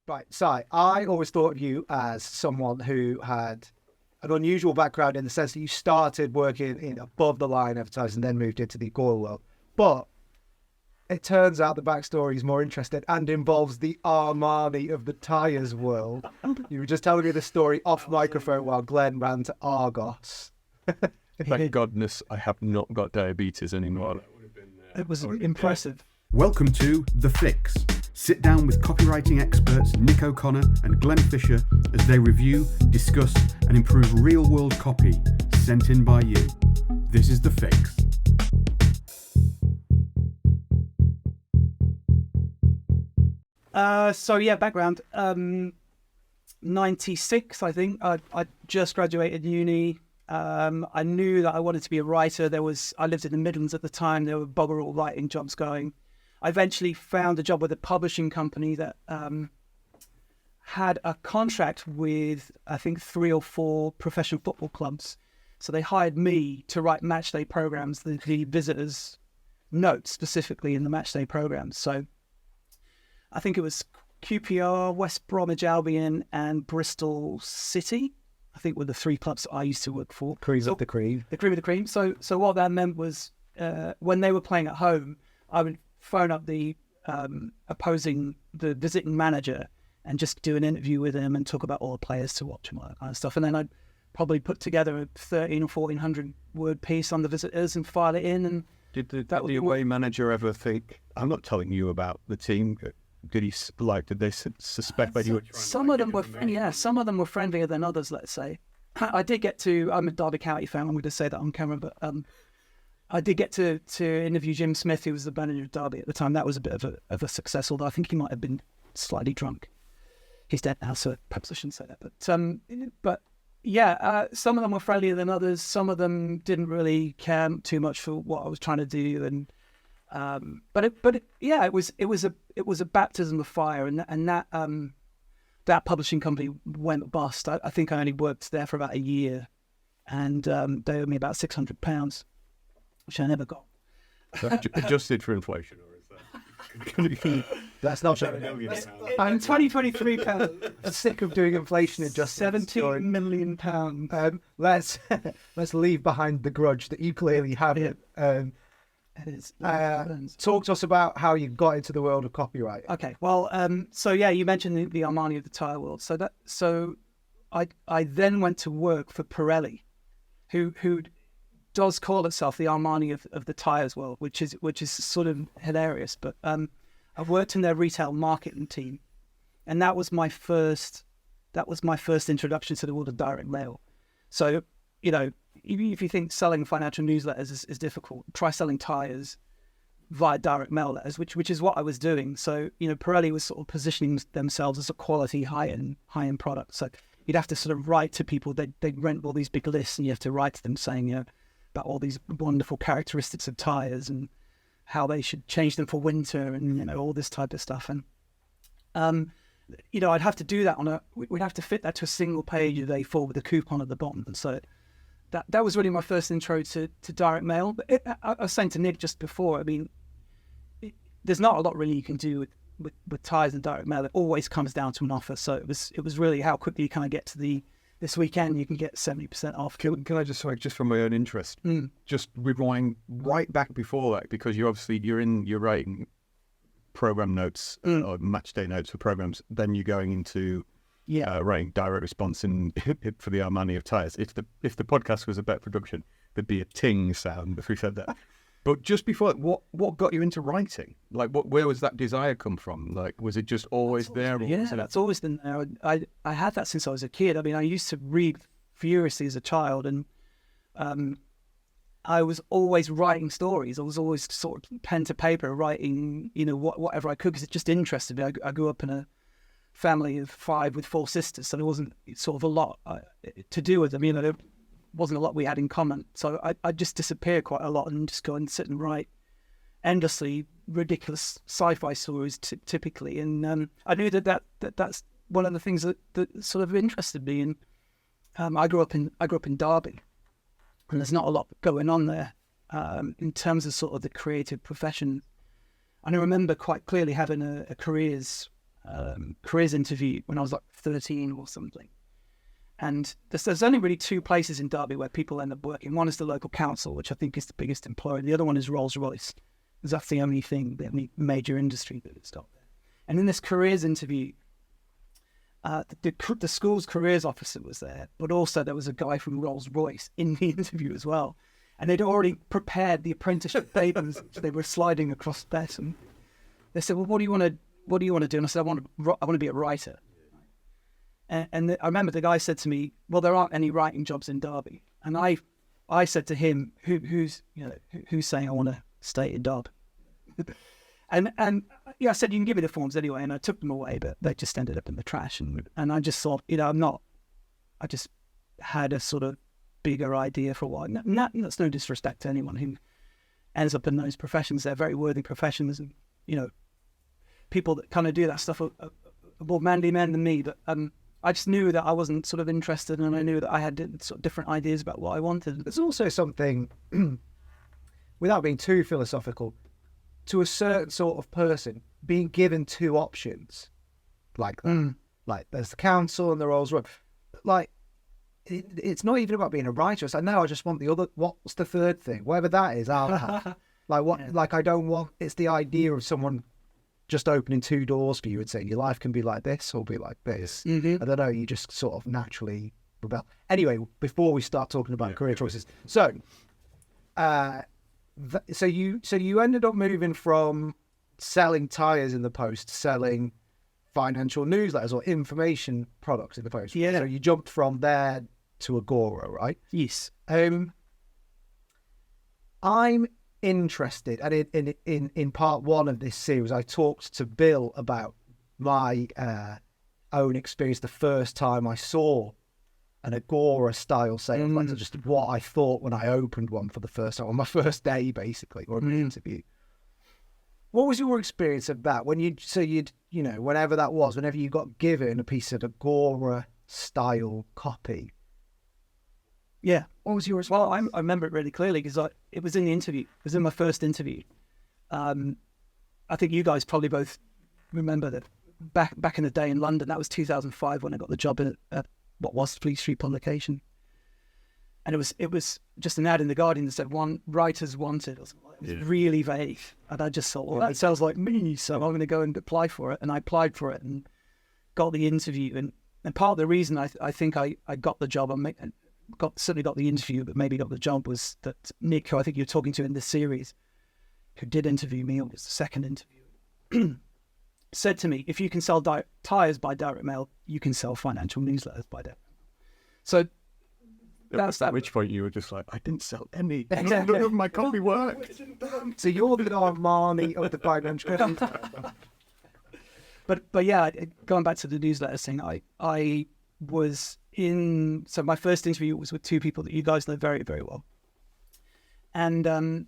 Right, Si, I always thought of you as someone who had an unusual background in the sense that you started working in above the line advertising and then moved into the agora world. But it turns out the backstory is more interesting and involves the Armani of the tyres world. You were just telling me the story off microphone while Glenn ran to Argos. Thank goodness I have not got diabetes anymore. It was impressive. Welcome to The Fix. Sit down with copywriting experts Nick O'Connor and Glenn Fisher as they review, discuss and improve real-world copy sent in by you. This is The Fix. Background. 96, I think. I just graduated uni. I knew that I wanted to be a writer. I lived in the Midlands at the time. There were bugger all writing jobs going. I eventually found a job with a publishing company that had a contract with, I think, 3 or 4 professional football clubs. So they hired me to write matchday programs, the visitors' notes specifically in the matchday programs. So I think it was QPR, West Bromwich Albion and Bristol City, I think, were the 3 clubs I used to work for. Cream of the cream. The cream of the cream. So what that meant was when they were playing at home, I would phone up the visiting manager and just do an interview with him and talk about all the players to watch and all that kind of stuff. And then I'd probably put together a 13 or 1400 word piece on the visitors and file it in. And Did the away manager ever think, I'm not telling you about the team? Did they suspect that you were trying some of them were friendlier than others, let's say. I did get to, I'm a Derby County fan, I'm going to say that on camera, but I did get to interview Jim Smith, who was the manager of Derby at the time. That was a bit of a success, although I think he might have been slightly drunk. He's dead now, so perhaps I shouldn't say that. But some of them were friendlier than others. Some of them didn't really care too much for what I was trying to do, and it was a baptism of fire, and that publishing company went bust. I think I only worked there for about a year, and they owed me about £600, which I never got. Adjusted for inflation, or is that? That's not sure. I'm 2023 sick of doing inflation adjusted. £17 million. Let's leave behind the grudge that you clearly have. It is. Talk to us about how you got into the world of copywriting. Okay, well, you mentioned the Armani of the tire world. So I then went to work for Pirelli, who does call itself the Armani of the tires world, which is sort of hilarious. But I worked in their retail marketing team, and that was my first introduction to the world of direct mail. So, if you think selling financial newsletters is difficult, try selling tires via direct mail letters, which is what I was doing. So, Pirelli was sort of positioning themselves as a quality high-end product. So you'd have to sort of write to people. They'd rent all these big lists, and you have to write to them saying, about all these wonderful characteristics of tires and how they should change them for winter and, all this type of stuff. And, I'd have to do that we'd have to fit that to a single page of A4 with a coupon at the bottom. And so that was really my first intro to direct mail. But I was saying to Nick just before, there's not a lot really you can do with tires and direct mail. It always comes down to an offer. So it was really how quickly you kind of get to this weekend you can get 70% off. Can I just from my own interest, just rewind right back before that, because you're writing program notes or match day notes for programs, then you're going into writing direct response for the Armani of tires. If the podcast was a better production, there'd be a ting sound if we said that. But just before, what got you into writing? Like, where was that desire come from? Like, was it just always there? That's always been there. I had that since I was a kid. I used to read furiously as a child, and I was always writing stories. I was always sort of pen to paper writing, whatever I could, because it just interested me. I grew up in a family of 5 with 4 sisters, so there wasn't sort of a lot to do with them. There wasn't a lot we had in common. So I'd just disappear quite a lot and just go and sit and write endlessly ridiculous sci-fi stories typically. And I knew that's one of the things that sort of interested me. And I grew up in Derby, and there's not a lot going on there in terms of sort of the creative profession. And I remember quite clearly having a careers careers interview when I was like 13 or something. And there's only really two places in Derby where people end up working. One is the local council, which I think is the biggest employer. The other one is Rolls-Royce, because that's the only thing, the only major industry that is stopped there. And in this careers interview, the school's careers officer was there, but also there was a guy from Rolls-Royce in the interview as well. And they'd already prepared the apprenticeship papers, which they were sliding across the desk. And they said, "Well, what do you want to do?" And I said, "I want to be a writer." And I remember the guy said to me, "Well, there aren't any writing jobs in Derby." And I said to him, "Who's saying I want to stay in Derby?" and I said, "You can give me the forms anyway." And I took them away, but they just ended up in the trash. And I just thought, I just had a sort of bigger idea for what. That's no disrespect to anyone who ends up in those professions. They're very worthy professions, and people that kind of do that stuff are more manly men than me. But I just knew that I wasn't sort of interested, and I knew that I had sort of different ideas about what I wanted. There's also something, without being too philosophical, to a certain sort of person being given two options like that. Like there's the council and the Rolls-Royce. Like it's not even about being a writer. It's like, no, I just want the other. What's the third thing? Whatever that is, I'll have. Like what? Yeah. Like I don't want. It's the idea of someone just opening two doors for you and saying your life can be like this or be like this. I don't know. You just sort of naturally rebel. Anyway, before we start talking about career choices, so you ended up moving from selling tires in the post to selling financial newsletters or information products in the post. Yeah. So you jumped from there to Agora, right? Yes. I'm interested, and in part one of this series, I talked to Bill about my own experience the first time I saw an Agora style sales letter, just what I thought when I opened one for the first time on my first day, basically, or an interview. What was your experience of that when whenever that was, whenever you got given a piece of Agora style copy? Yeah. What was your response? Well, I remember it really clearly because it was in the interview. It was in my first interview. I think you guys probably both remember that back in the day in London, that was 2005 when I got the job at what was Fleet Street publication. And it was just an ad in the Guardian that said writers wanted or something. It was really vague. And I just thought, well, that sounds like me, so I'm going to go and apply for it. And I applied for it and got the interview. And part of the reason I think I got the job, certainly got the interview, but maybe got the job, was that Nick, who I think you're talking to in this series, who did interview me, or was the second interview, said to me, if you can sell tires by direct mail, you can sell financial newsletters by direct mail. So that's that. At which point you were just like, I didn't sell any. None of my copy worked. So you're the Armani of the financial. But yeah, going back to the newsletter thing, I was in. So my first interview was with two people that you guys know very, very well, and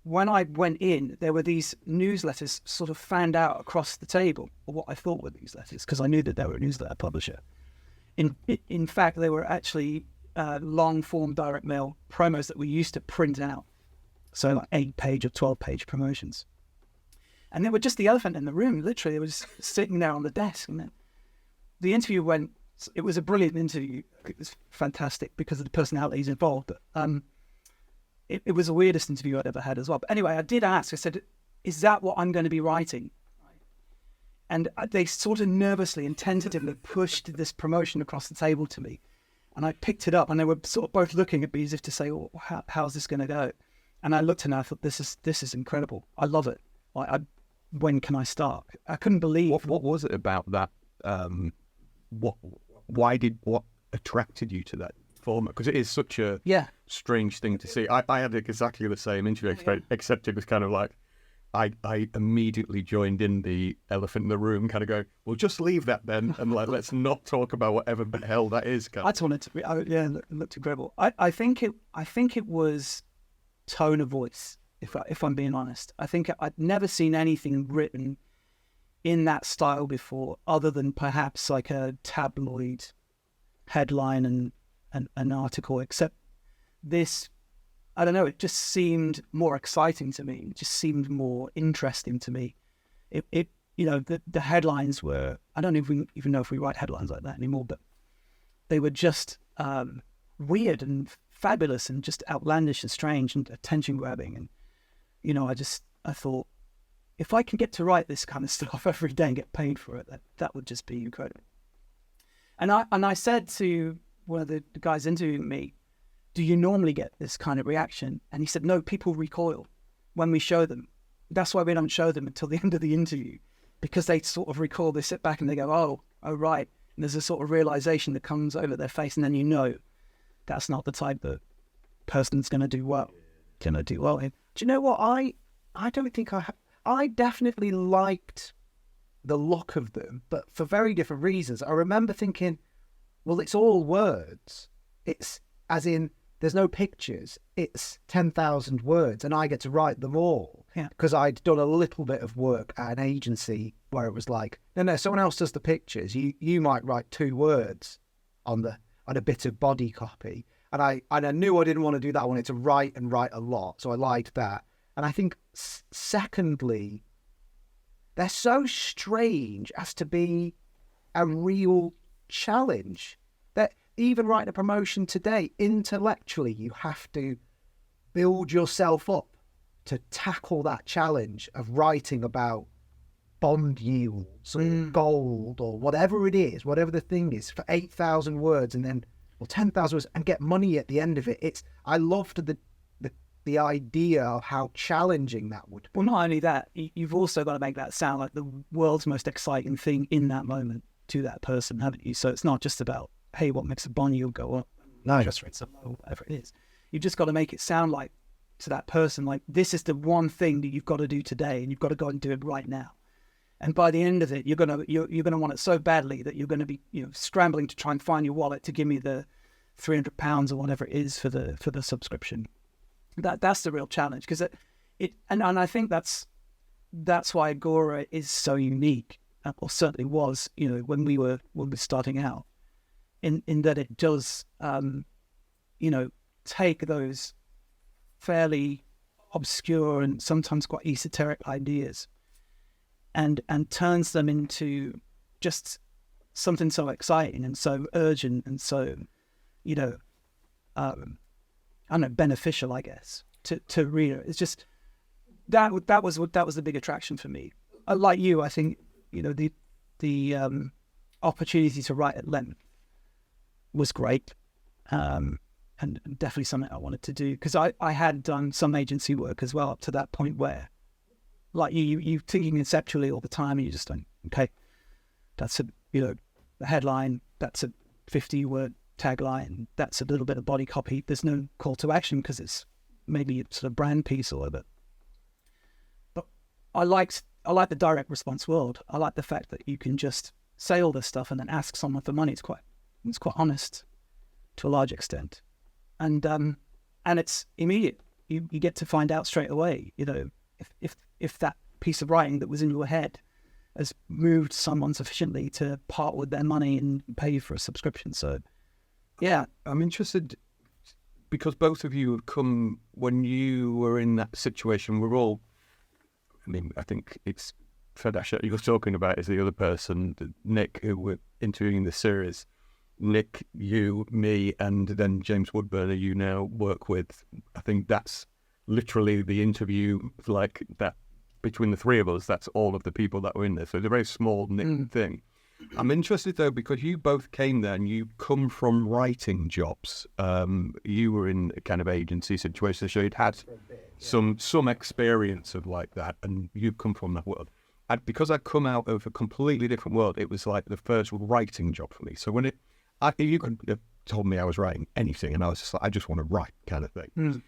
when I went in, there were these newsletters sort of fanned out across the table, or what I thought were newsletters, because I knew that they were a newsletter publisher. In fact, they were actually long-form direct mail promos that we used to print out. So like 8-page or 12-page promotions. And they were just the elephant in the room, literally. It was sitting there on the desk. And then the interview went, it was a brilliant interview. It was fantastic because of the personalities involved. But it was the weirdest interview I'd ever had as well. But anyway, I did ask, I said, is that what I'm going to be writing? And they sort of nervously and tentatively pushed this promotion across the table to me. And I picked it up, and they were sort of both looking at me as if to say, oh, how's this going to go? And I looked and I thought, this is incredible. I love it. When can I start? I couldn't believe. What was it about that? What attracted you to that format? Because it is such a strange thing to see. I had exactly the same interview, except it was kind of like, I immediately joined in the elephant in the room, kind of going, well, just leave that then, and let's not talk about whatever the hell that is. I just wanted to be, it looked incredible. I think it was tone of voice, if I'm being honest. I think I'd never seen anything written in that style before, other than perhaps like a tabloid headline and an article, except this. I don't know, it just seemed more exciting to me. It just seemed more interesting to me. It the headlines were, I don't even know if we write headlines like that anymore, but they were just weird and fabulous and just outlandish and strange and attention grabbing. And, I thought, if I can get to write this kind of stuff every day and get paid for it, that would just be incredible. And I said to one of the guys interviewing me, do you normally get this kind of reaction? And he said, no, people recoil when we show them. That's why we don't show them until the end of the interview, because they sort of recoil, they sit back and they go, oh, right. And there's a sort of realization that comes over their face, and then that's not the type that person's going to do well. Do you know what? I don't think I definitely liked the look of them, but for very different reasons. I remember thinking, well, it's all words. It's as in, there's no pictures. It's 10,000 words, and I get to write them all. Yeah. Because I'd done a little bit of work at an agency where it was like, no, someone else does the pictures. You might write 2 words on a bit of body copy. And I knew I didn't want to do that. I wanted to write a lot. So I liked that. And I think, secondly, they're so strange as to be a real challenge. That even writing a promotion today, intellectually, you have to build yourself up to tackle that challenge of writing about bond yields or gold or whatever it is, whatever the thing is, for 8,000 words and then, 10,000 words, and get money at the end of it. I loved the idea of how challenging that would be. Well, not only that, you've also got to make that sound like the world's most exciting thing in that moment to that person, haven't you? So it's not just about, hey, what makes a bond yield go up? No. Interest rates are low, whatever it is. You've just got to make it sound like, to that person, like, this is the one thing that you've got to do today, and you've got to go and do it right now. And by the end of it, you're gonna want it so badly that you're gonna be scrambling to try and find your wallet to give me the £300 or whatever it is for the subscription. That's the real challenge, because and I think that's why Agora is so unique, or certainly was, when we were starting out, in that it does take those fairly obscure and sometimes quite esoteric ideas and turns them into just something so exciting and so urgent and so beneficial, I guess, to reader. It's just that was the big attraction for me. Like you, I think the opportunity to write at length was great, and definitely something I wanted to do, because I had done some agency work as well up to that point where, like you thinking conceptually all the time, and you just think, okay, that's the headline, that's a 50-word tagline, that's a little bit of body copy. There's no call to action because it's maybe a sort of brand piece or whatever. But I like the direct response world. I like the fact that you can just say all this stuff and then ask someone for money. It's quite honest to a large extent, and it's immediate. You get to find out straight away. If that piece of writing that was in your head has moved someone sufficiently to part with their money and pay you for a subscription. So, yeah. I'm interested because both of you have come, when you were in that situation, I think it's Fedash you're talking about is the other person, Nick, who we're interviewing in the series. Nick, you, me, and then James Woodburn, you now work with. I think that's literally the interview, like that, between the three of us, that's all of the people that were in there. So it's a very small knit thing. I'm interested though, because you both came there and you come from writing jobs. You were in a kind of agency situation, so you'd had some experience of like that, and you've come from that world. Because I'd come out of a completely different world, it was like the first writing job for me. So when you could have told me I was writing anything, and I was just like, I just want to write, kind of thing.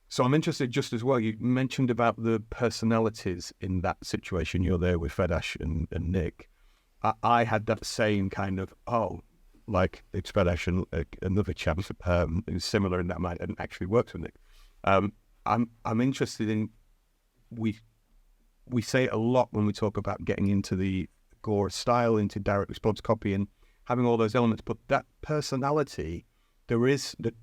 So I'm interested just as well. You mentioned about the personalities in that situation. You're there with Fedash and Nick. I had that same kind of, like it's Fedash and another chap who's similar in that mind and actually works with Nick. I'm interested in, we say it a lot when we talk about getting into the Agora style, into direct response copy and having all those elements, but that personality, there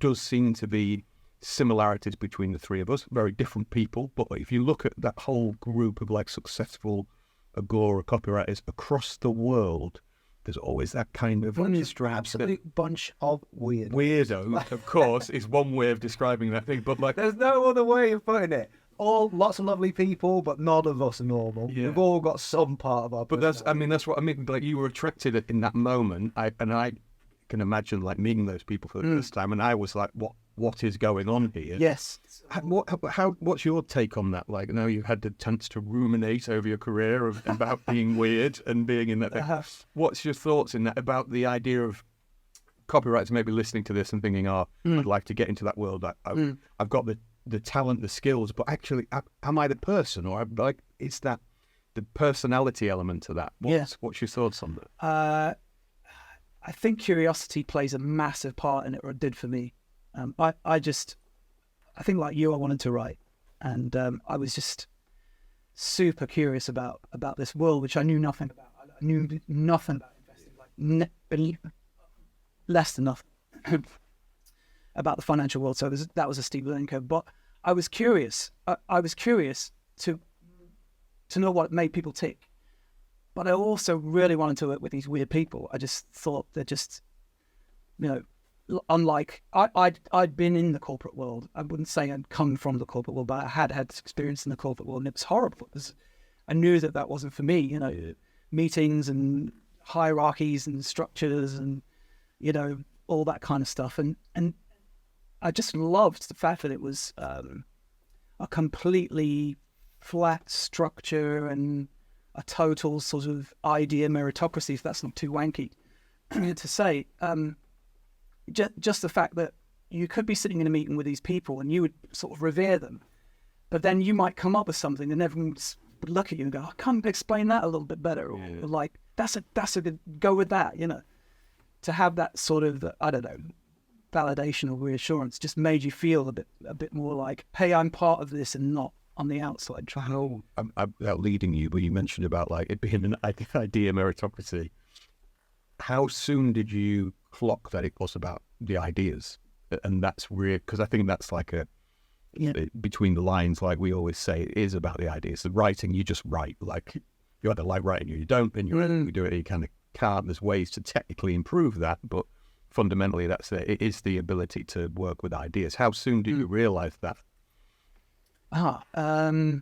does seem to be similarities between the three of us, very different people. But if you look at that whole group of like successful agora copywriters across the world, there's always that kind of absolute bunch of weird. Weirdo, of course, is one way of describing that thing. But like, There's no other way of putting it. All lots of lovely people, but none of us are normal. Yeah. We've all got some part of our. but that's what I mean. Like, you were attracted in that moment. I can imagine like meeting those people for the first time, and I was like, what is going on here? Yes. What's your take on that? Like, now you've had the chance to ruminate over your career about being weird and being in that thing. What's your thoughts in that about the idea of copywriters maybe listening to this and thinking, I'd like to get into that world. I've got the talent, the skills, but actually, am I the person? Or like, it's that the personality element to that. What's your thoughts on that? I think curiosity plays a massive part in it, or it did for me. I think like you, I wanted to write, and I was just super curious about this world, which I knew nothing about. I knew nothing about investing, like less than nothing about the financial world. So that was a steep learning curve. But I was curious. I was curious to know what made people tick. But I also really wanted to work with these weird people. I just thought they're just, unlike I'd been in the corporate world. I wouldn't say I'd come from the corporate world, but I had experience in the corporate world, and it was horrible. I knew that wasn't for me. Meetings and hierarchies and structures and all that kind of stuff. And I just loved the fact that it was a completely flat structure and a total sort of idea meritocracy, if that's not too wanky to say. Just the fact that you could be sitting in a meeting with these people and you would sort of revere them, but then you might come up with something and everyone would look at you and go, I can't explain that a little bit better. Or like, that's a good, go with that, to have that sort of, I don't know, validation or reassurance just made you feel a bit more like, hey, I'm part of this and not on the outside. Without leading you, but you mentioned about like it being an idea meritocracy. How soon did you clock that it was about the ideas? And that's weird, because I think that's like between the lines, like we always say, it is about the ideas. The writing, you just write. Like, you either like writing or you don't, and you do it, you kind of can't. There's ways to technically improve that, but fundamentally that's it. It is the ability to work with ideas. How soon did you realize that? I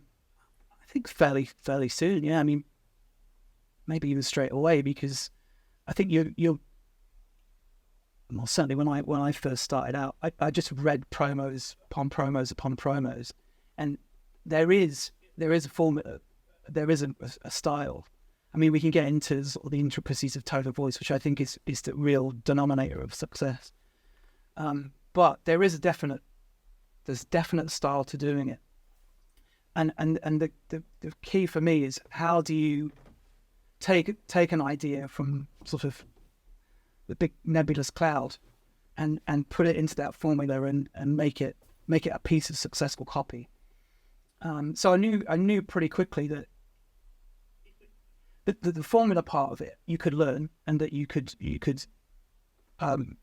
think fairly soon. Yeah, I mean, maybe even straight away, because I think you're well, certainly when I first started out, I just read promos upon promos upon promos, and there is a formula, there is a style. I mean, we can get into sort of the intricacies of tone of voice, which I think is the real denominator of success. But there's definite style to doing it. And the key for me is, how do you take an idea from sort of the big nebulous cloud and put it into that formula and make it a piece of successful copy. So I knew pretty quickly that the formula part of it you could learn, and that you could hone.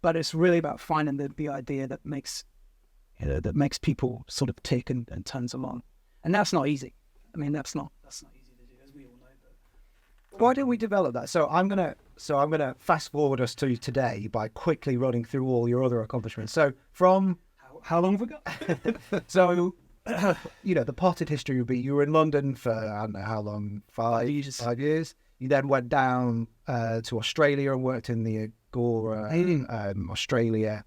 But it's really about finding the idea that makes people sort of tick and turns them on, and that's not easy. I mean, that's not easy to do, as we all know. But why don't we develop that? So I'm gonna fast forward us to today by quickly running through all your other accomplishments. So from how long have we got? So the potted history would be, you were in London for, I don't know how long, 5 years. 5 years. You then went down to Australia and worked in the Agora Australia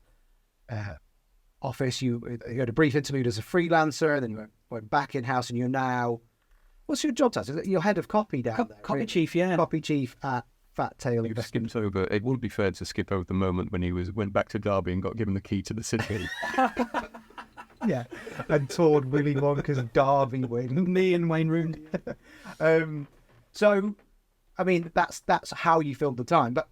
office. You had a brief interlude as a freelancer, and then you went back in-house, and you're now, what's your job title? You're head of copy down there. Copy chief, yeah. Copy chief at Fat Tail You've Investment. skipped over. It wouldn't be fair to skip over the moment when he went back to Derby and got given the key to the city. Yeah, and toured Willy Wonka's Derby win. Me and Wayne Rooney. So, I mean, that's how you filled the time. But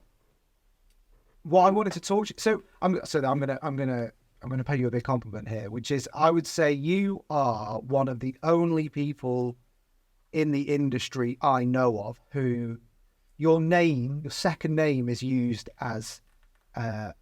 what I wanted to talk to you, so I'm gonna pay you a big compliment here, which is, I would say you are one of the only people in the industry I know of who your second name is used as an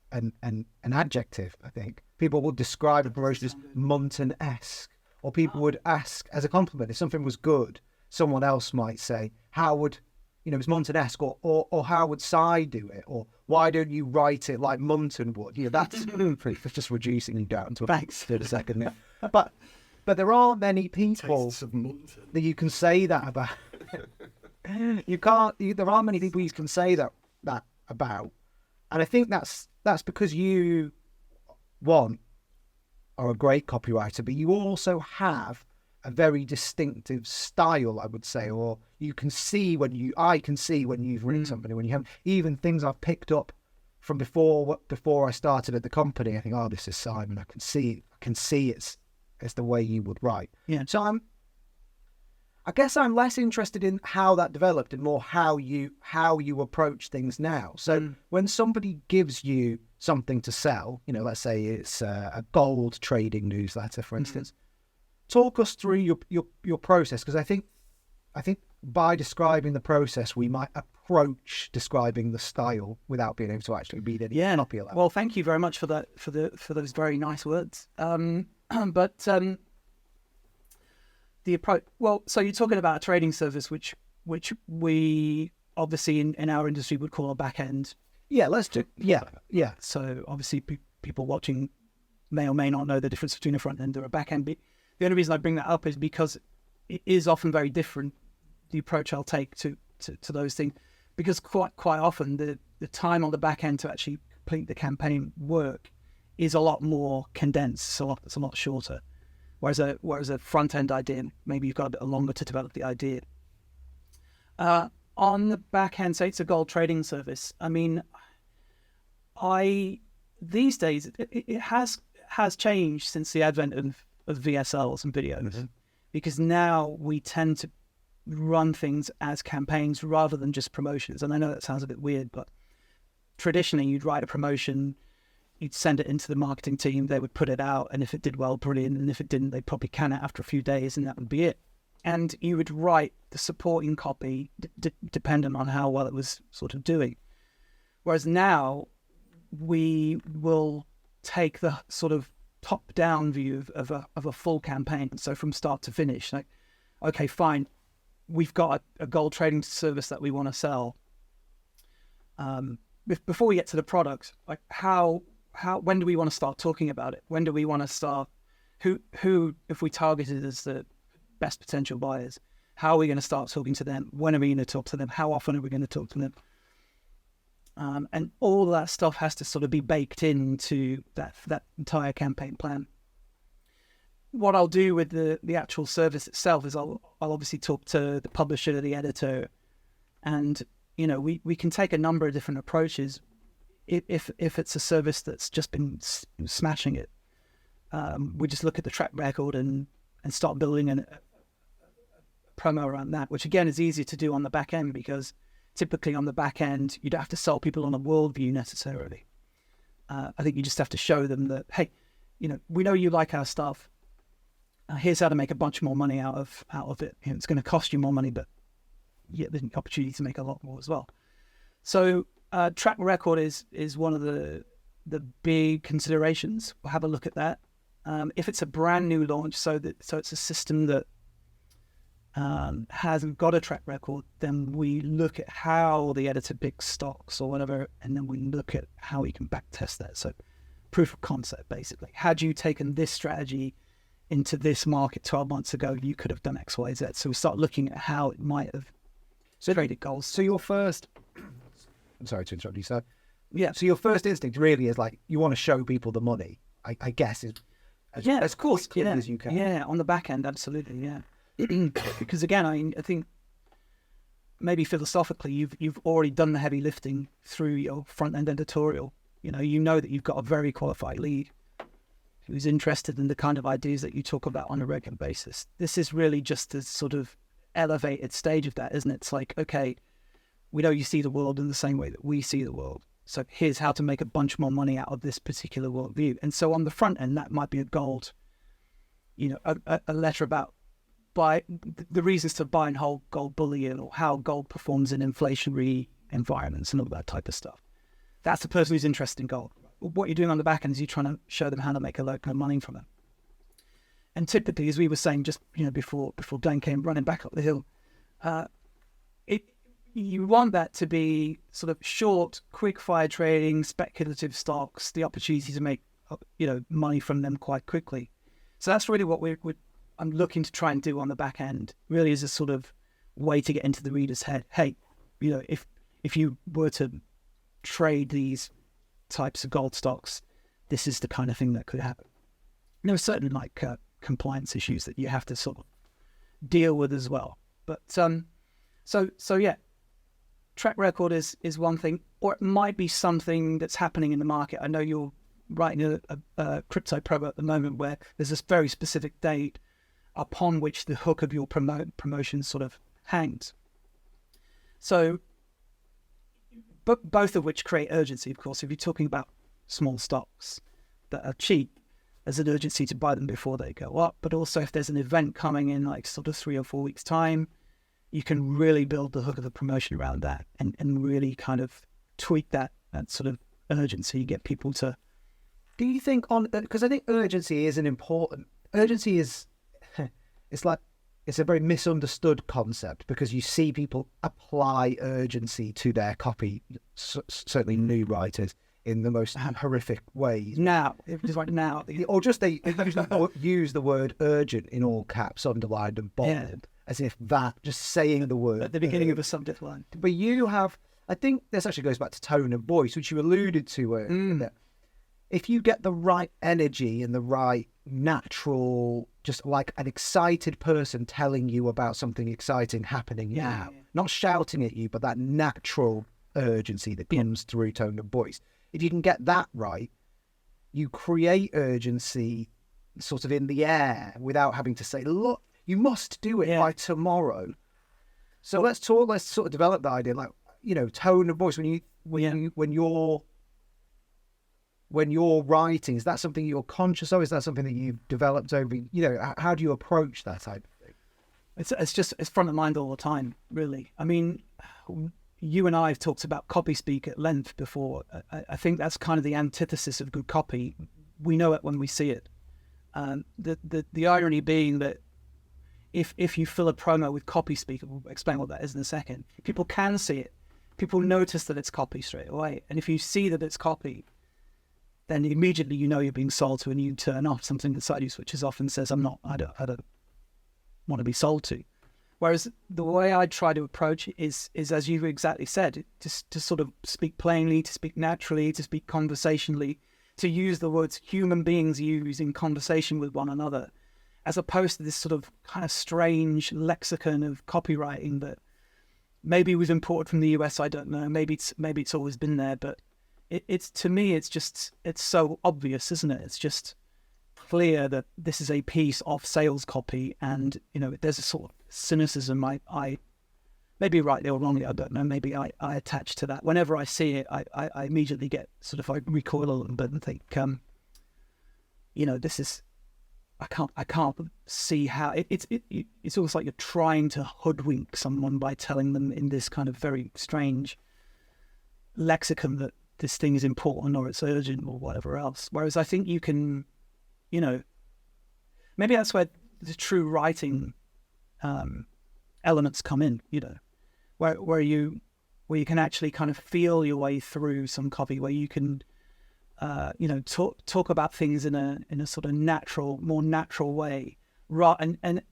adjective. I think people will describe a promotion as Munton-esque, or people would ask as a compliment. If something was good, someone else might say, how would, it's Munton-esque, or how would Si do it? Or why don't you write it like Munton would? That's just reducing you down to Thanks. 30 second. But there aren't many people that you can say that about. There aren't many people you can say that about. And I think that's because you, one, are a great copywriter, but you also have a very distinctive style, I would say, or I can see when you've written something, when you have even things I've picked up from before I started at the company. I think, oh, this is Simon. I can see it's the way you would write. Yeah. So I guess I'm less interested in how that developed and more how you approach things now. So when somebody gives you something to sell, let's say it's a gold trading newsletter, for instance, talk us through your process, because I think by describing the process, we might approach describing the style without being able to actually read any copy of that. Well, thank you very much for that, for those very nice words. The approach. Well, so you're talking about a trading service, which we obviously in our industry would call a back end. Yeah, let's do. Yeah. So obviously, people watching may or may not know the difference between a front end or a back end. But the only reason I bring that up is because it is often very different, the approach I'll take to those things, because quite often the time on the back end to actually complete the campaign work is a lot more condensed. It's a lot shorter. Whereas a front end idea, maybe you've got a bit longer to develop the idea. On the back end, say it's a gold trading service. I mean, these days it has changed since the advent of VSLs and videos, because now we tend to run things as campaigns rather than just promotions. And I know that sounds a bit weird, but traditionally you'd write a promotion, you'd send it into the marketing team, they would put it out, and if it did well, brilliant, and if it didn't, they'd probably can it after a few days, and that would be it. And you would write the supporting copy dependent on how well it was sort of doing. Whereas now, we will take the sort of top-down view of a full campaign, so from start to finish. Like, okay, fine, we've got a gold trading service that we want to sell. Before we get to the product, like when do we want to start talking about it? When do we want to start? Who, if we targeted as the best potential buyers, how are we going to start talking to them? When are we going to talk to them? How often are we going to talk to them? And all that stuff has to sort of be baked into that entire campaign plan. What I'll do with the actual service itself is I'll obviously talk to the publisher, the editor, and we can take a number of different approaches. If it's a service that's just been smashing it, we just look at the track record and start building a promo around that, which again is easier to do on the back end, because typically on the back end you don't have to sell people on a worldview necessarily. I think you just have to show them that, hey, we know you like our stuff. Here's how to make a bunch more money out of it. It's going to cost you more money, but there's an opportunity to make a lot more as well. So track record is one of the big considerations. We'll have a look at that. If it's a brand new launch, so it's a system that hasn't got a track record, then we look at how the editor picks stocks or whatever, and then we look at how we can back test that. So proof of concept, basically. Had you taken this strategy into this market 12 months ago, you could have done X, Y, Z. So we start looking at how it might have traded goals. So your first, I'm sorry to interrupt you, sir. Yeah. So your first instinct really is like, you want to show people the money, I guess, as quickly as you can. Yeah, on the back end, absolutely, yeah. Because again, I think maybe philosophically, you've already done the heavy lifting through your front end editorial. You know that you've got a very qualified lead who's interested in the kind of ideas that you talk about on a regular basis. This is really just a sort of elevated stage of that, isn't it? It's like, okay, we know you see the world in the same way that we see the world. So here's how to make a bunch more money out of this particular worldview. And so on the front end, that might be a gold, a letter about the reasons to buy and hold gold bullion, or how gold performs in inflationary environments and all that type of stuff. That's the person who's interested in gold. What you're doing on the back end is you're trying to show them how to make a load of money from it. And typically, as we were saying just before Glenn came running back up the hill, you want that to be sort of short, quick fire trading, speculative stocks, the opportunity to make money from them quite quickly. So that's really what I'm looking to try and do on the back end. Really, is a sort of way to get into the reader's head. Hey, if you were to trade these types of gold stocks, this is the kind of thing that could happen. There are certain compliance issues that you have to sort of deal with as well. But so yeah, track record is one thing, or it might be something that's happening in the market. I know you're writing a crypto program at the moment where there's this very specific date upon which the hook of your promotion sort of hangs. So, but both of which create urgency, of course. If you're talking about small stocks that are cheap, there's an urgency to buy them before they go up. But also if there's an event coming in sort of 3 or 4 weeks time, you can really build the hook of the promotion around that and really kind of tweak that sort of urgency, get people to... Do you think because I think urgency is urgency is, it's a very misunderstood concept, because you see people apply urgency to their copy, certainly new writers, in the most horrific ways. Now, or just they use the word urgent in all caps, underlined and bolded, as if that, just saying the word at the beginning of a subject line. But you have, I think this actually goes back to tone of voice, which you alluded to earlier. If you get the right energy and the right natural, just like an excited person telling you about something exciting happening now, not shouting at you, but that natural urgency that comes through tone of voice. If you can get that right, you create urgency sort of in the air without having to say, look, you must do it by tomorrow. So let's sort of develop the idea, tone of voice when you're writing. Is that something you're conscious of? Is that something that you've developed over, how do you approach that type of thing? It's front of mind all the time, really. I mean, you and I have talked about copy speak at length before. I think that's kind of the antithesis of good copy. We know it when we see it. The irony being that if you fill a promo with copy speak, we'll explain what that is in a second, people can see it. People notice that it's copy straight away. And if you see that it's copy, then immediately you're being sold to, and you turn off something that side you switches off and says, I don't want to be sold to. Whereas the way I try to approach it is as you exactly said, just to sort of speak plainly, to speak naturally, to speak conversationally, to use the words human beings use in conversation with one another, as opposed to this sort of kind of strange lexicon of copywriting that maybe was imported from the US. I don't know. Maybe it's always been there, but it's to me, it's so obvious, isn't it? It's just clear that this is a piece of sales copy, and there's a sort of cynicism I maybe rightly or wrongly, I don't know, maybe I attach to that. Whenever I see it, I immediately get sort of, I recoil a little bit and think, this is, I can't see how it's almost like you're trying to hoodwink someone by telling them in this kind of very strange lexicon that this thing is important or it's urgent or whatever else. Whereas I think you can, maybe that's where the true writing elements come in, where you can actually kind of feel your way through some copy, where you can talk about things in a sort of more natural way, and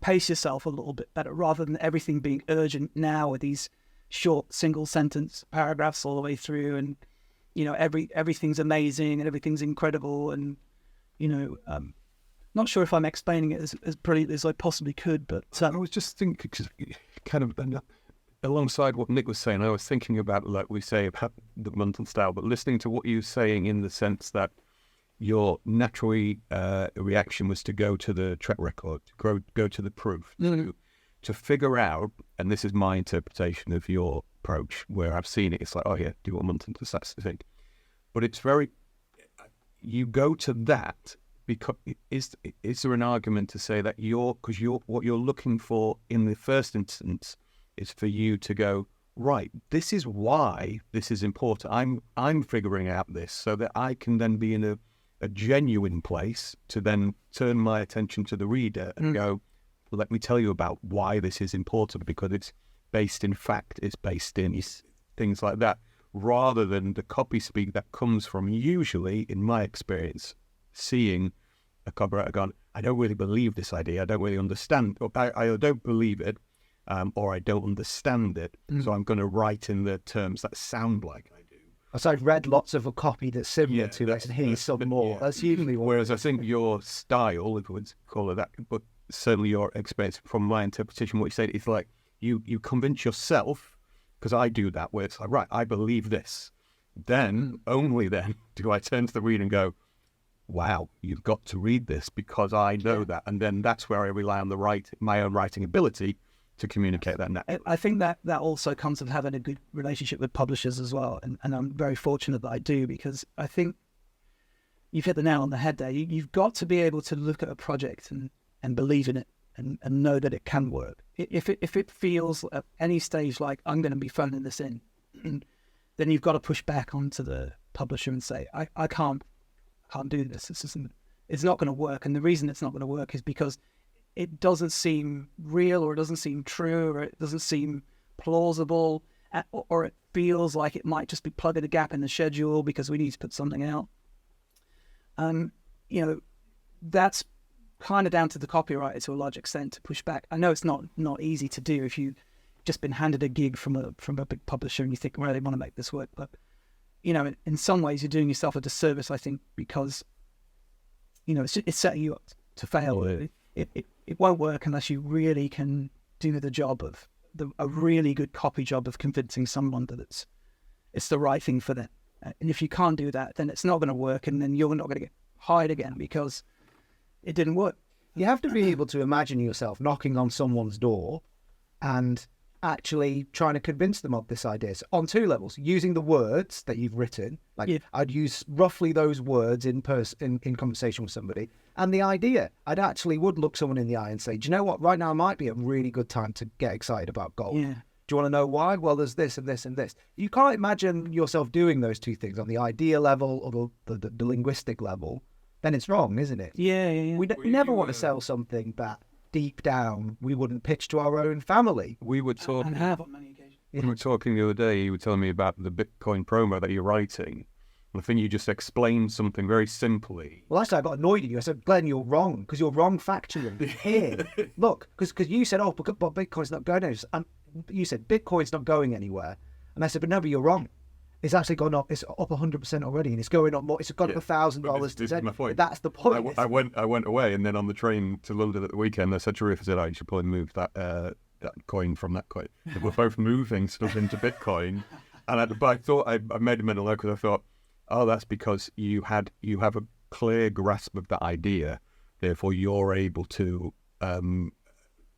pace yourself a little bit better, rather than everything being urgent now with these short single sentence paragraphs all the way through, and everything's amazing and everything's incredible, and not sure if I'm explaining it as brilliantly as I possibly could, but I was just thinking, kind of alongside what Nick was saying, I was thinking about, like we say about the Munton style, but listening to what you were saying in the sense that your natural reaction was to go to the track record, to go to the proof, to figure out, and this is my interpretation of your approach, where I've seen it, it's like, oh yeah, do you want Munton? That's the thing. But it's very, you go to that, because is there an argument to say that what you're looking for in the first instance is for you to go, right, this is why this is important. I'm figuring out this so that I can then be in a a genuine place to then turn my attention to the reader and go, let me tell you about why this is important, because it's based in fact, it's based in things like that, rather than the copy speak that comes from, usually, in my experience, seeing a copywriter going, I don't really believe this idea, I don't really understand, or I don't believe it, or I don't understand it, so I'm going to write in the terms that sound like I do. So I've read lots of a copy that's similar to it, and here's some more. Yeah. That's usually what. Whereas I think your style, if we would call it that, but certainly your experience, from my interpretation, what you said is like you convince yourself, because I do that, where it's like, right, I believe this. Then, only then, do I turn to the reader and go, wow, you've got to read this because I know that. And then that's where I rely on my own writing ability to communicate that naturally. I think that also comes with having a good relationship with publishers as well. And I'm very fortunate that I do, because I think you've hit the nail on the head there. You've got to be able to look at a project and believe in it and know that it can work. If it feels at any stage like I'm going to be phoning this in, then you've got to push back onto the publisher and say, I can't do this. It's not going to work. And the reason it's not going to work is because it doesn't seem real, or it doesn't seem true, or it doesn't seem plausible, or it feels like it might just be plugging a gap in the schedule because we need to put something out. That's kind of down to the copywriter to a large extent to push back. I know it's not easy to do if you've just been handed a gig from a big publisher and you think, well, they want to make this work. But, in some ways you're doing yourself a disservice, I think, because, it's setting you up to fail. Yeah. It won't work unless you really can do the job of a really good copy job of convincing someone that it's the right thing for them. And if you can't do that, then it's not going to work, and then you're not going to get hired again because it didn't work. You have to be able to imagine yourself knocking on someone's door and actually trying to convince them of this idea. So on two levels, using the words that you've written, I'd use roughly those words in conversation with somebody, and the idea, I'd actually would look someone in the eye and say, do you know what, right now might be a really good time to get excited about golf. Yeah. Do you want to know why? Well, there's this and this and this. You can't imagine yourself doing those two things on the idea level or the linguistic level, then it's wrong, isn't it? Yeah. We never want to sell something that deep down we wouldn't pitch to our own family. We were talking, And have on many occasions. we were talking the other day, you were telling me about the Bitcoin promo that you're writing. I think you just explained something very simply. Well, actually, I got annoyed at you. I said, Glenn, you're wrong, because you're wrong factually. Here, look, because you said, but Bitcoin's not going anywhere. And you said, Bitcoin's not going anywhere. And I said, but you're wrong. It's actually gone up. It's up 100% already, and it's going up more. It's gone up $1,000 This is my point. That's the point. I went away, and then on the train to London at the weekend, I said to Ruth, I said, you should probably move that coin from that coin. We're both moving stuff into Bitcoin. But I thought, I made a mental note because I thought, that's because you have a clear grasp of that idea. Therefore, you're able to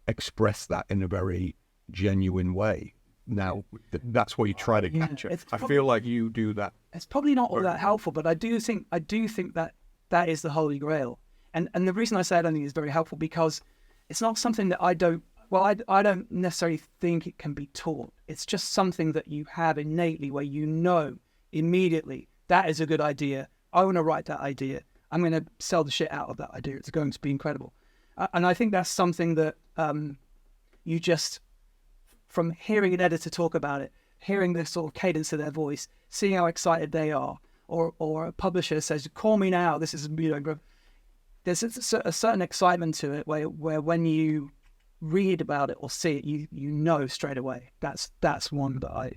express that in a very genuine way. Now, that's what you try to capture. I feel like you do that. It's probably not all that helpful, but I do think that is the holy grail. And the reason I say I don't think it's very helpful, because it's not something that I don't necessarily think it can be taught. It's just something that you have innately, where you know immediately that is a good idea. I want to write that idea. I'm going to sell the shit out of that idea. It's going to be incredible. And I think that's something that you just, from hearing an editor talk about it, hearing the sort of cadence of their voice, seeing how excited they are, or a publisher says, call me now, this is, there's a certain excitement to it where when you read about it or see it, you know straight away. That's one that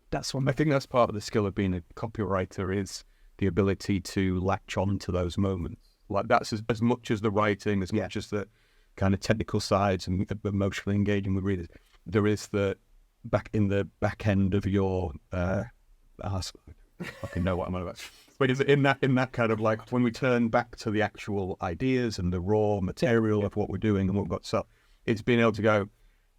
that's one. I think that's part of the skill of being a copywriter, is the ability to latch on to those moments. Like that's as much as the writing, as much as the kind of technical sides and emotionally engaging with readers. There is the back end of your I fucking know what I'm on about. But is it in that kind of like when we turn back to the actual ideas and the raw material of what we're doing and what we've got, so it's being able to go,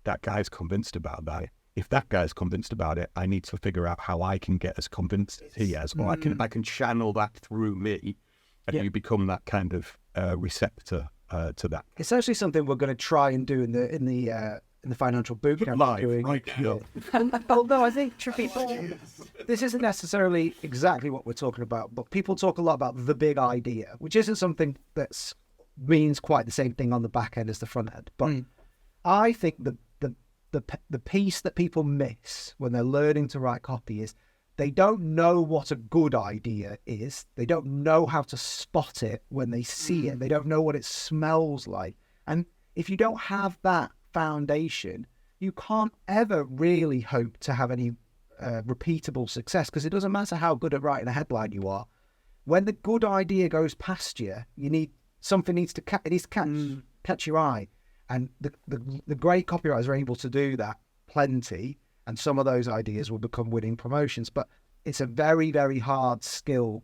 that guy's convinced about that. If that guy's convinced about it, I need to figure out how I can get as convinced as he has, or I can channel that through me, and you become that kind of receptor to that. It's actually something we're going to try and do in the in the financial bootcamp Live, doing. right? Yeah. Although I think this isn't necessarily exactly what we're talking about, but people talk a lot about the big idea, which isn't something that means quite the same thing on the back end as the front end. But I think the piece that people miss when they're learning to write copy is they don't know what a good idea is. They don't know how to spot it when they see it. They don't know what it smells like. And if you don't have that foundation, you can't ever really hope to have any repeatable success, because it doesn't matter how good at writing a headline you are. When the good idea goes past you, something needs to catch your eye. And the great copywriters are able to do that plenty. And some of those ideas will become winning promotions, but it's a very, very hard skill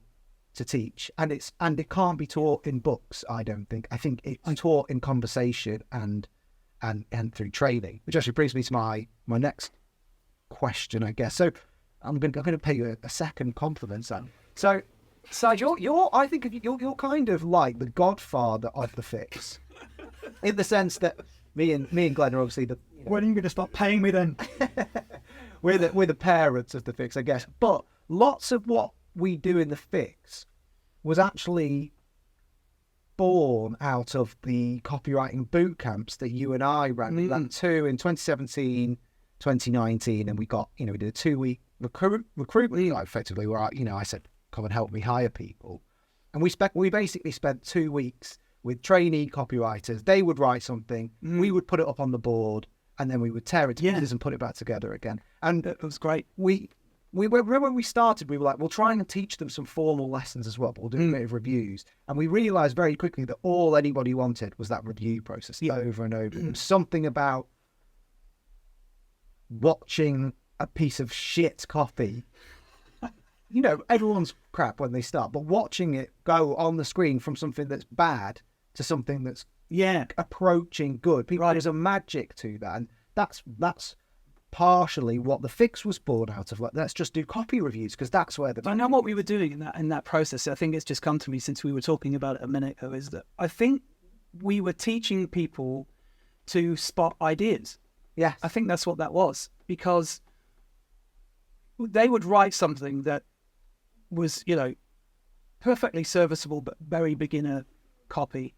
to teach, and it can't be taught in books. I don't think. I think it's taught in conversation and through training, which actually brings me to my next question, I guess. So I'm going to pay you a second compliment, Sam. So I think you're kind of like the godfather of the fix, in the sense that me and Glenn are obviously the. When are you going to stop paying me then? we're the parents of the fix, I guess. But lots of what we do in the fix was actually born out of the copywriting boot camps that you and I ran. We ran two in 2017, 2019, and we did a 2-week recruitment drive, effectively, where I said, come and help me hire people. And we basically spent 2 weeks with trainee copywriters. They would write something, we would put it up on the board, and then we would tear it to pieces and put it back together again. And it was great. We remember when we started, we were like, we'll try and teach them some formal lessons as well, but we'll do a bit of reviews. And we realised very quickly that all anybody wanted was that review process over and over. There was something about watching a piece of shit copy. Everyone's crap when they start, but watching it go on the screen from something that's bad to something that's approaching good. There's a magic to that, and that's partially what the fix was born out of. Like, let's just do copy reviews, because that's where I know what we were doing in that process. I think it's just come to me since we were talking about it a minute ago, is that I think we were teaching people to spot ideas. Yes. I think that's what that was, because they would write something that was, perfectly serviceable but very beginner copy,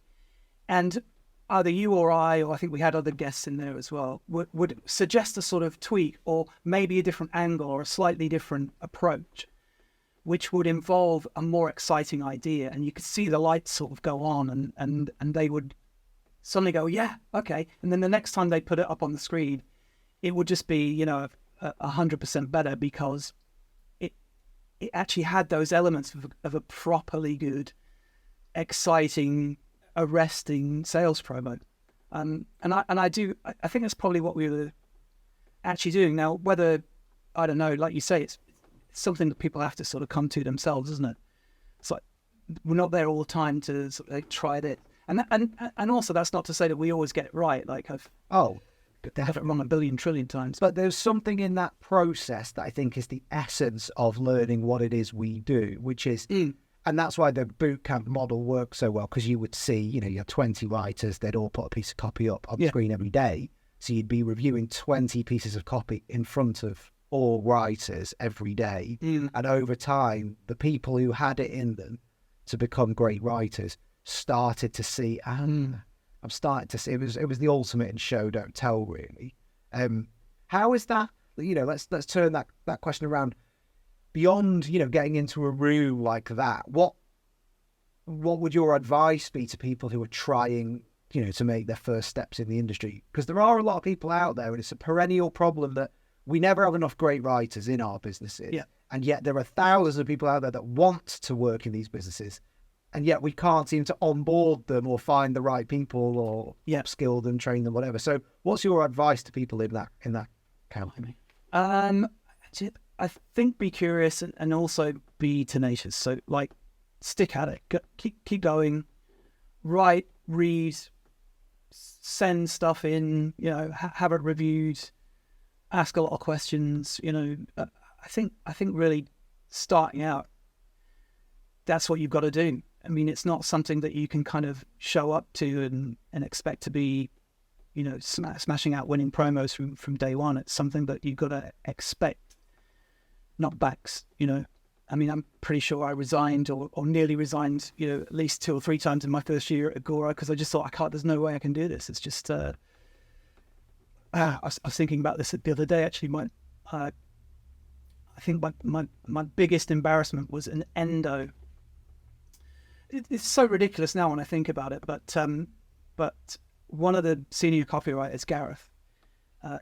and either you or I think we had other guests in there as well, would suggest a sort of tweak or maybe a different angle or a slightly different approach, which would involve a more exciting idea. And you could see the lights sort of go on, and they would suddenly go, yeah, okay. And then the next time they put it up on the screen, it would just be, 100% better, because it actually had those elements of a properly good, exciting, arresting sales promo. And I think that's probably what we were actually doing. Now, whether, I don't know, like you say, it's something that people have to sort of come to themselves, isn't it? It's like, we're not there all the time to sort of try it. And also, that's not to say that we always get it right. Like, I've got it wrong 1 billion trillion times. But there's something in that process that I think is the essence of learning what it is we do, which is, and that's why the bootcamp model works so well, because you would see, you have 20 writers, they'd all put a piece of copy up on the screen every day. So you'd be reviewing 20 pieces of copy in front of all writers every day. And over time, the people who had it in them to become great writers started to see, I'm starting to see, it was the ultimate in show, don't tell, really. How is that, let's turn that question around. Beyond, getting into a room like that, what would your advice be to people who are trying, to make their first steps in the industry? Because there are a lot of people out there, and it's a perennial problem that we never have enough great writers in our businesses. Yeah. And yet there are thousands of people out there that want to work in these businesses, and yet we can't seem to onboard them or find the right people or upskill them, train them, whatever. So what's your advice to people in that company? I think be curious and also be tenacious. So, like, stick at it. Keep going. Write, read, send stuff in. Have it reviewed. Ask a lot of questions. I think really starting out, that's what you've got to do. I mean, it's not something that you can kind of show up to and expect to be, smashing out winning promos from day one. It's something that you've got to expect knockbacks. I mean, I'm pretty sure I resigned or nearly resigned, at least 2 or 3 times in my first year at Agora, because I just thought, there's no way I can do this. It's just, I was thinking about this the other day, actually. I think my biggest embarrassment was an endo. It's so ridiculous now when I think about it, but one of the senior copywriters, Gareth,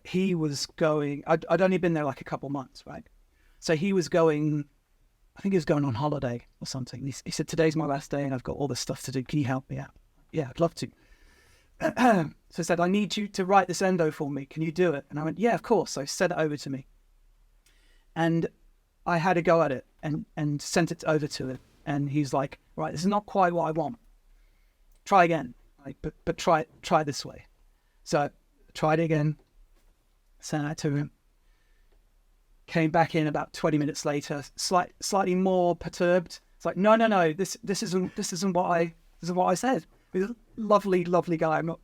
he was going, I'd only been there like a couple months, right? So he was going, I think he was going on holiday or something. He said, today's my last day and I've got all this stuff to do. Can you help me out? Yeah, I'd love to. So I said, I need you to write this endo for me. Can you do it? And I went, yeah, of course. So he sent it over to me. And I had a go at it and sent it over to him. And he's like, right, this is not quite what I want. Try again. But try this way. So I tried it again, sent that to him. Came back in about 20 minutes later, slightly more perturbed. It's like, no, this isn't what I said. He's a lovely guy. I'm not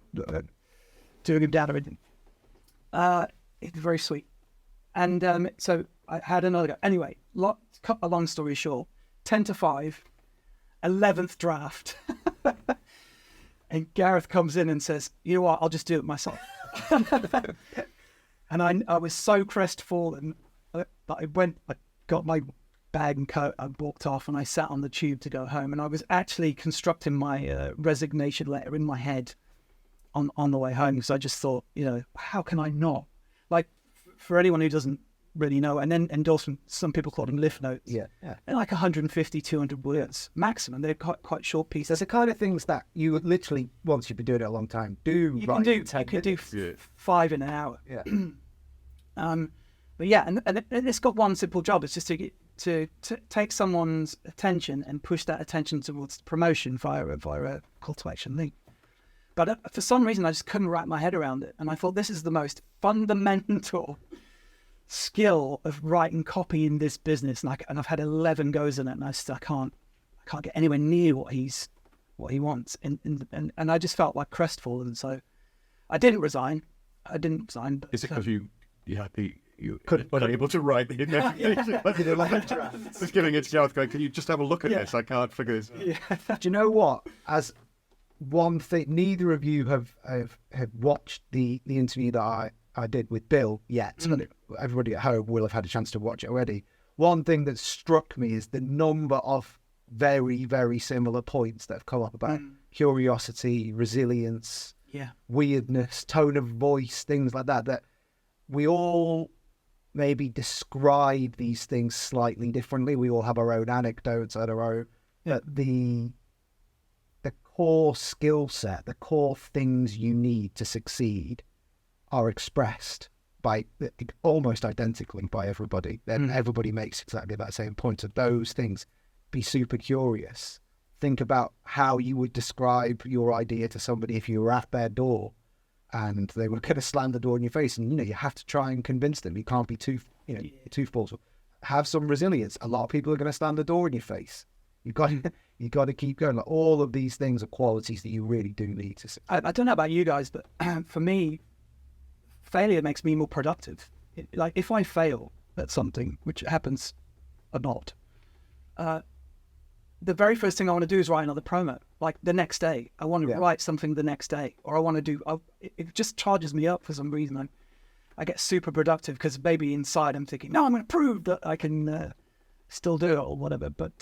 doing him down or anything. It's very sweet. And so I had another go. Anyway, cut a long story short, 10 to 5, 11th draft. And Gareth comes in and says, you know what, I'll just do it myself. And I was so crestfallen that I got my bag and coat, I walked off and I sat on the tube to go home. And I was actually constructing my resignation letter in my head on the way home, because I just thought, how can I not? Like, for anyone who doesn't really know, and then endorsement, some people call them lift notes. Yeah. They're like 150, 200 words maximum. They're quite short pieces. There's the kind of things that you would literally, once you've been doing it a long time, you can do 5 in an hour. Yeah. But yeah, and it's got one simple job. It's just to take someone's attention and push that attention towards promotion via a call to action link. But for some reason, I just couldn't wrap my head around it. And I thought, this is the most fundamental skill of writing copy in this business. And I've had 11 goes in it, and I can't get anywhere near what he wants. And I just felt like crestfallen. So I didn't resign. But, is it because you were able to write the just giving it to Gareth going, can you just have a look at this? I can't figure this out. Yeah. Do you know what? As one thing, neither of you have watched the interview that I did with Bill yet. Everybody at home will have had a chance to watch it already. One thing that struck me is the number of very, very similar points that have come up about curiosity, resilience, weirdness, tone of voice, things like that we all maybe describe these things slightly differently. We all have our own anecdotes and our own, but the core skill set, the core things you need to succeed are expressed by almost identically by everybody. Then everybody makes exactly that same point. So those things, be super curious. Think about how you would describe your idea to somebody if you were at their door and they were going to slam the door in your face, and you have to try and convince them. You can't be too forceful. Have some resilience. A lot of people are going to slam the door in your face. You got to keep going. Like, all of these things are qualities that you really do need to. I don't know about you guys, but for me, failure makes me more productive. Like, if I fail at something, which happens a lot, the very first thing I want to do is write another promo. Like the next day, I want to write something the next day, or I want to do. It just charges me up for some reason. I get super productive because maybe inside I'm thinking, no, I'm going to prove that I can still do it or whatever. But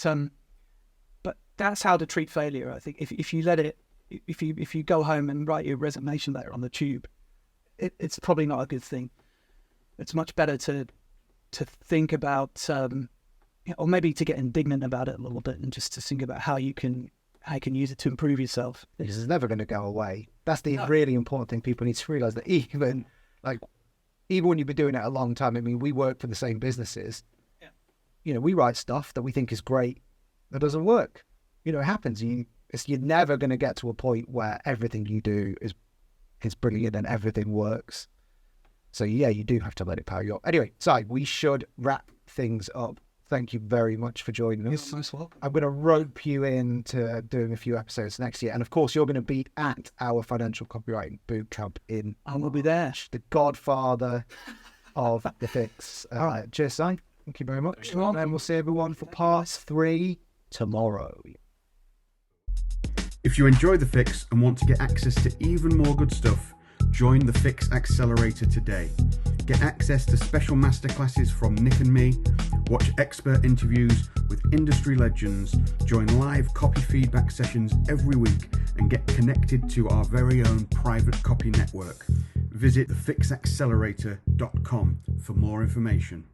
that's how to treat failure. I think if you let it, if you go home and write your resignation letter on the tube, it's probably not a good thing. It's much better to think about. Or maybe to get indignant about it a little bit and just to think about how you can use it to improve yourself. This is never going to go away. That's the really important thing. People need to realize that even when you've been doing it a long time, I mean, we work for the same businesses. Yeah. We write stuff that we think is great that doesn't work. It happens. You're never going to get to a point where everything you do is brilliant and everything works. So yeah, you do have to let it power you up. Anyway, we should wrap things up. thank you very much for joining us. You're most welcome. I'm going to rope you into doing a few episodes next year. And of course, you're going to be at our financial copywriting bootcamp in I will be there. the godfather of the fix. Cheers, Si. Thank you very much. You're welcome. And we'll see everyone for part 3 tomorrow. If you enjoy The Fix and want to get access to even more good stuff, join the Fix Accelerator today. Get access to special masterclasses from Nick and me, watch expert interviews with industry legends, join live copy feedback sessions every week, and get connected to our very own private copy network. Visit thefixaccelerator.com for more information.